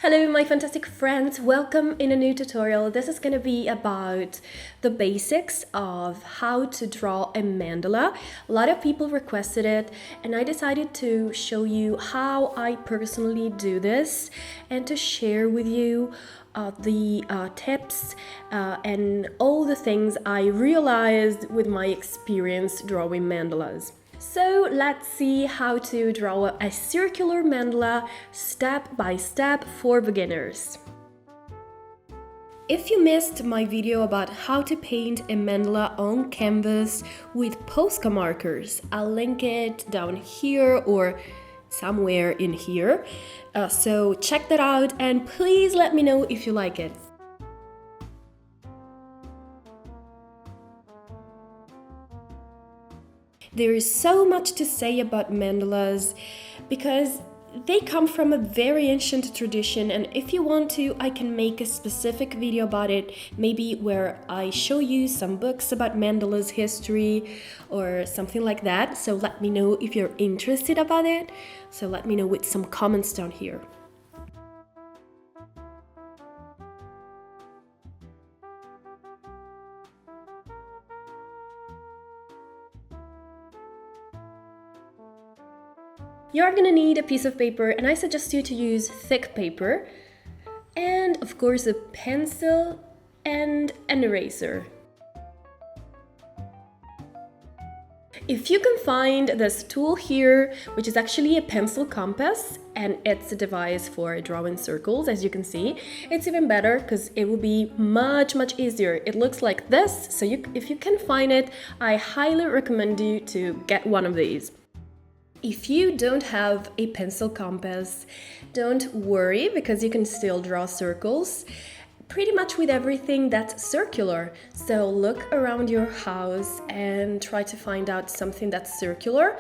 Hello my fantastic friends, welcome in a new tutorial. This is going to be about the basics of how to draw a mandala. A lot of people requested it and I decided to show you how I personally do this and to share with you the tips and all the things I realized with my experience drawing mandalas. So let's see how to draw a circular mandala step by step for beginners. If you missed my video about how to paint a mandala on canvas with Posca markers, I'll link it down here or somewhere in here. So check that out and please let me know if you like it. There is so much to say about mandalas because they come from a very ancient tradition, and if you want to, I can make a specific video about it, maybe where I show you some books about mandalas history or something like that. So let me know if you're interested about it. So let me know with some comments down here. You're gonna need a piece of paper, and I suggest you to use thick paper, and of course a pencil and an eraser. If you can find this tool here, which is actually a pencil compass, and it's a device for drawing circles, as you can see, it's even better because it will be much easier. It looks like this, so if you can find it, I highly recommend you to get one of these. If you don't have a pencil compass, don't worry because you can still draw circles pretty much with everything that's circular. So look around your house and try to find out something that's circular,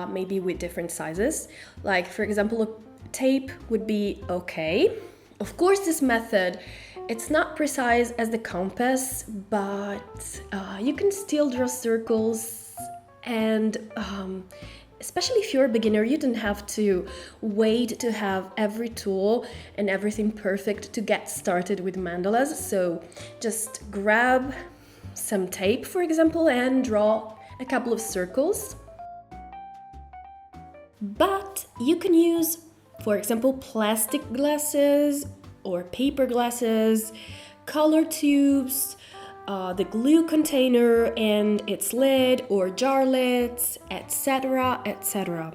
maybe with different sizes. Like for example, a tape would be okay. Of course, this method, it's not precise as the compass, but you can still draw circles and especially if you're a beginner, you don't have to wait to have every tool and everything perfect to get started with mandalas. So just grab some tape, for example, and draw a couple of circles. But you can use, for example, plastic glasses or paper glasses, color tubes, the glue container and its lid or jar lids, etc., etc.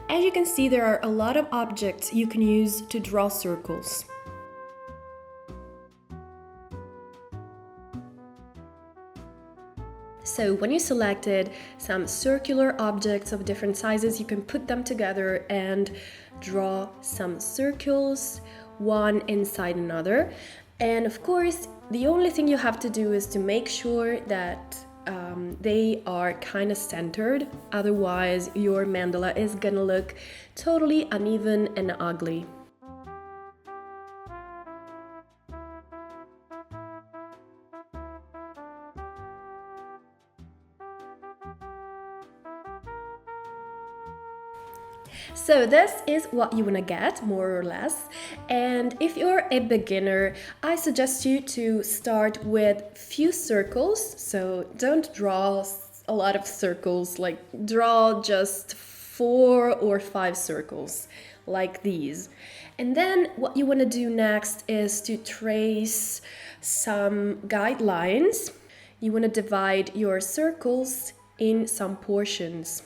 As you can see, there are a lot of objects you can use to draw circles. So when you selected some circular objects of different sizes, you can put them together and draw some circles, one inside another. And of course, the only thing you have to do is to make sure that they are kind of centered. Otherwise, your mandala is gonna look totally uneven and ugly. So this is what you want to get, more or less. And if you're a beginner, I suggest you to start with few circles. So don't draw a lot of circles, like draw just 4 or 5 circles like these. And then what you want to do next is to trace some guidelines. You want to divide your circles in some portions.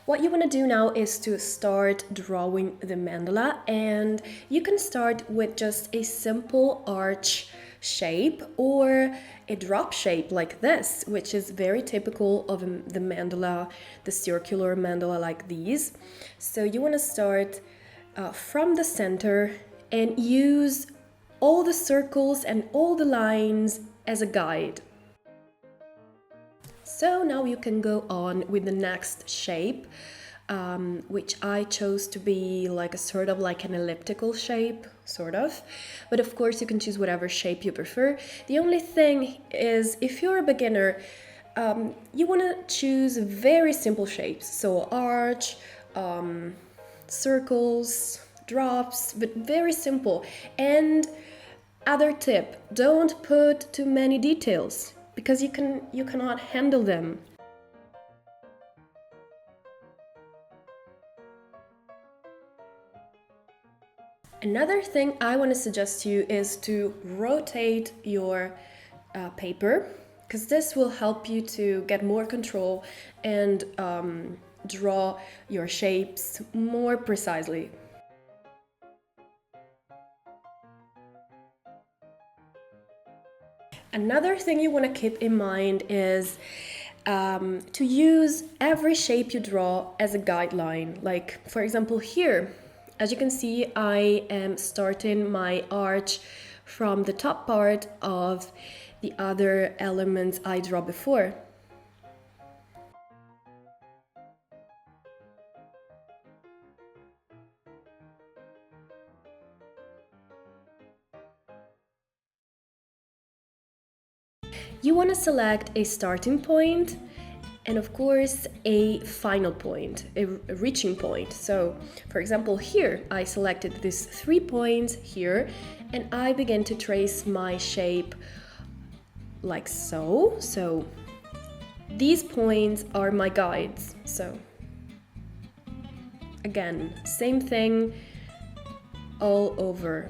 What you want to do now is to start drawing the mandala, and you can start with just a simple arch shape or a drop shape like this, which is very typical of the mandala, the circular mandala like these. So you want to start from the center and use all the circles and all the lines as a guide. So now you can go on with the next shape, which I chose to be like a sort of like an elliptical shape, sort of. But of course you can choose whatever shape you prefer. The only thing is, if you're a beginner, you want to choose very simple shapes. So arch, circles, drops, but very simple. And other tip, don't put too many details, because you cannot handle them. Another thing I want to suggest to you is to rotate your paper, because this will help you to get more control and draw your shapes more precisely. Another thing you want to keep in mind is to use every shape you draw as a guideline. Like, for example, here, as you can see, I am starting my arch from the top part of the other elements I draw before. You want to select a starting point and of course a final point, a reaching point. So for example, here I selected these 3 points here and I began to trace my shape like so. So these points are my guides. So again, same thing all over.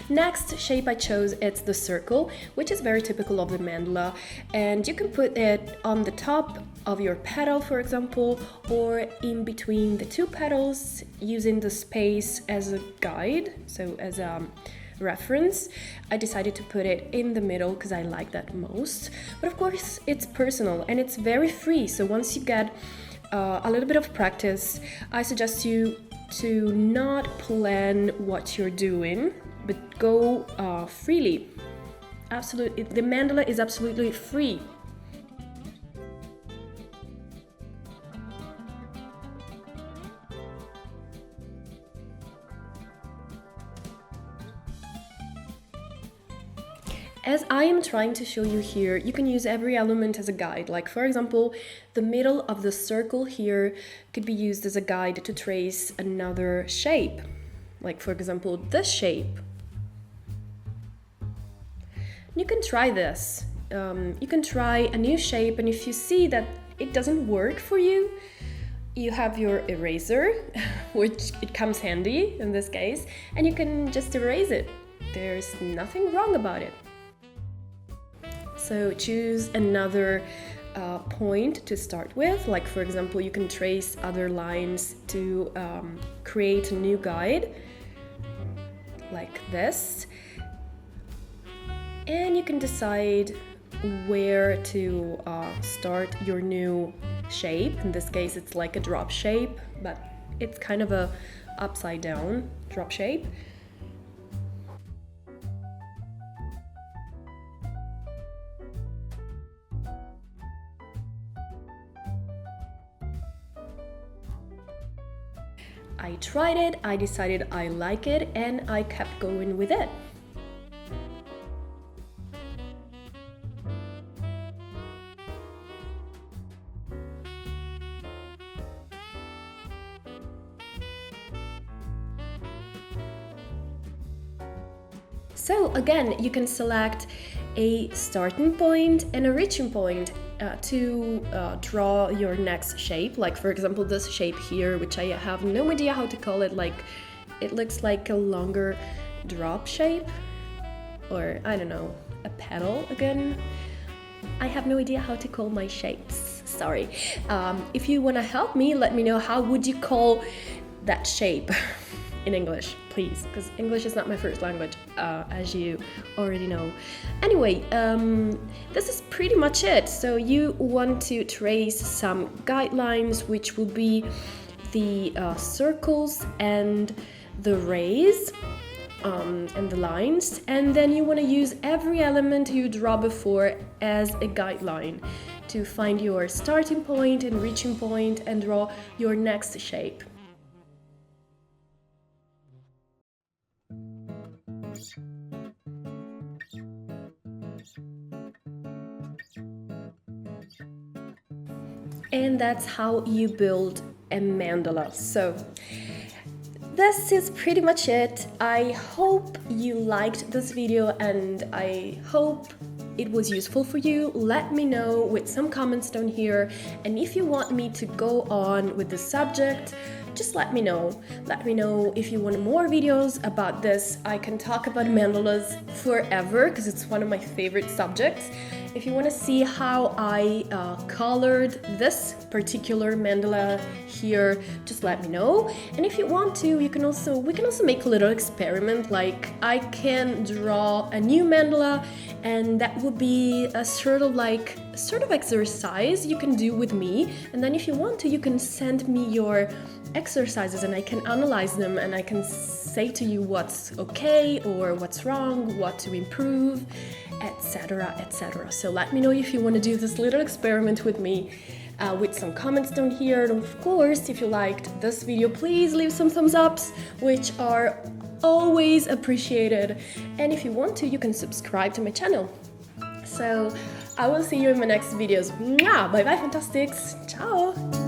Next shape I chose, it's the circle, which is very typical of the mandala, and you can put it on the top of your petal, for example, or in between the 2 petals, using the space as a guide, so as a reference. I decided to put it in the middle because I like that most, but of course it's personal and it's very free. So once you get a little bit of practice, I suggest you to not plan what you're doing, but go freely. Absolutely, the mandala is absolutely free. As I am trying to show you here, you can use every element as a guide. Like for example, the middle of the circle here could be used as a guide to trace another shape. Like for example, this shape. You can try this. You can try a new shape, and if you see that it doesn't work for you, you have your eraser, which it comes handy in this case, and you can just erase it. There's nothing wrong about it. So choose another point to start with. Like for example, you can trace other lines to create a new guide, like this. And you can decide where to start your new shape. In this case, it's like a drop shape, but it's kind of a upside down drop shape. I tried it, I decided I like it, and I kept going with it. So again, you can select a starting point and a reaching point to draw your next shape. Like for example, this shape here, which I have no idea how to call it. Like it looks like a longer drop shape, or I don't know, a petal again. I have no idea how to call my shapes. Sorry. If you want to help me, let me know how would you call that shape. in English, please, because English is not my first language, as you already know. Anyway, this is pretty much it. So you want to trace some guidelines, which will be the circles and the rays and the lines, and then you want to use every element you draw before as a guideline to find your starting point and reaching point and draw your next shape. And that's how you build a mandala. So this is pretty much it. I hope you liked this video and I hope it was useful for you. Let me know with some comments down here, and if you want me to go on with the subject, just let me know. Let me know if you want more videos about this. I can talk about mandalas forever because it's one of my favorite subjects. If you want to see how I colored this particular mandala here, just let me know. And if you want to, we can also make a little experiment. Like I can draw a new mandala, and that would be a sort of exercise you can do with me. And then if you want to, you can send me your exercises and I can analyze them and I can say to you what's okay or what's wrong, what to improve, etc, etc. So let me know if you want to do this little experiment with me with some comments down here. And of course, if you liked this video, please leave some thumbs ups, which are always appreciated. And if you want to, you can subscribe to my channel. So I will see you in my next videos. Mwah! Bye bye, Fantastics. Ciao!